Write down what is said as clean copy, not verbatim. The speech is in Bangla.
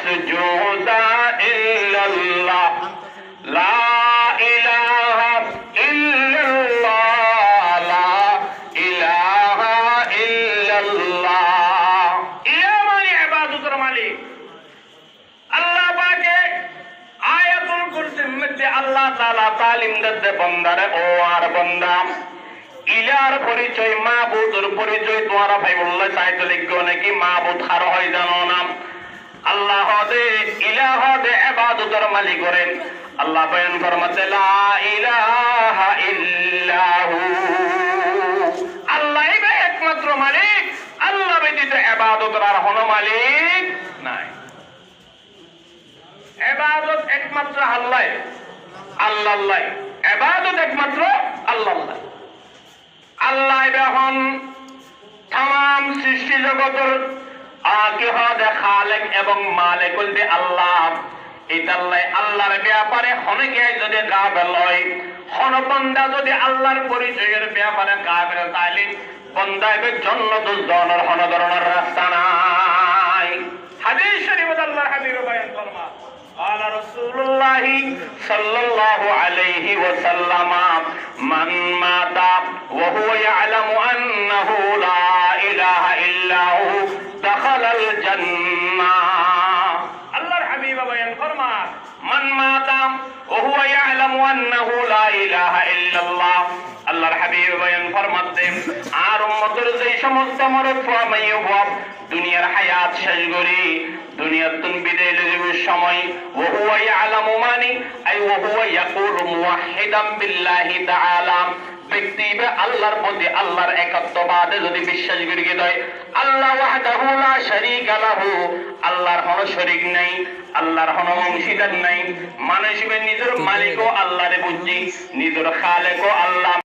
মাসজুদা ইল্লাল্লাহ লা ইলাহা ইল্লাল্লাহ লা ইলাহা ইল্লাল্লাহ। ইলাহ মানে ইবাদতের মালিক। আল্লাহ পাকে আয়াতুল কুরসির মধ্যে আল্লাহ তাআলা তালিম দিতে বান্দারে, ও আর বান্দা ইলার পরিচয় মাবুদের পরিচয় তোমরা ভাই বললে চাইতে লিখো নাকি মাবুদ হার হয় জানো না। আল্লাহ দে ইলাহ দে ইবাদতের মালিক করেন। আল্লাহ বয়ান ফরমাতে লা ইলাহা ইল্লাহু, আল্লাহই একমাত্র মালিক, আল্লাহ ব্যতীত ইবাদতের আর কোনো মালিক নাই। ইবাদত একমাত্র আল্লাহ, আল্লাহ ইবাদত একমাত্র আল্লাহ। আল্লাহ এখন তাম সৃষ্টি জগতের খালেক এবং মালিক বলতে আল্লাহ। এটাল্লাই আল্লাহর ব্যাপারে অনেকে যদি গাফেল হয়, কোন বান্দা যদি আল্লাহর পরিচয়ের ব্যাপারে গাফেল তাইলে বান্দাকে জান্নাত যাওয়ার কোন ধরনের রাস্তা নাই। হাদিস শরীফে আল্লাহর হাবিব বয়ান ফরমান قال رسول الله صلى الله عليه وسلم من مات وهو يعلم أنه لا إله إلا هو دخل الجنة। الله الحبيب بيان فرمان من مات وهو يعلم أنه لا إله إلا الله। আল্লাহর হাবিব বয়ান ফরমাতেন আর উম্মতের যে সমস্ত মরদ ফামাইয়ুব দুনিয়ার হায়াত শেষ করি দুনিয়ার তুন বিদায় লইবার সময় ওয়া হুয়া ইয়ালামু মানি আই ওয়া হুয়া ইয়াকুলু মুওয়াহহিদান বিল্লাহি তাআলা, ব্যক্তি আল্লাহর প্রতি আল্লাহর একত্ববাদে যদি বিশ্বাস করিয়ে দেয়, আল্লাহ ওয়াহদাহু লা শারীকা লাহু, আল্লাহর কোনো শরীক নাই, আল্লাহর কোনো অংশীদার নাই, মানুষ নিজের মালিকও আল্লাহরে বুঝি, নিজের খালেকও আল্লাহ।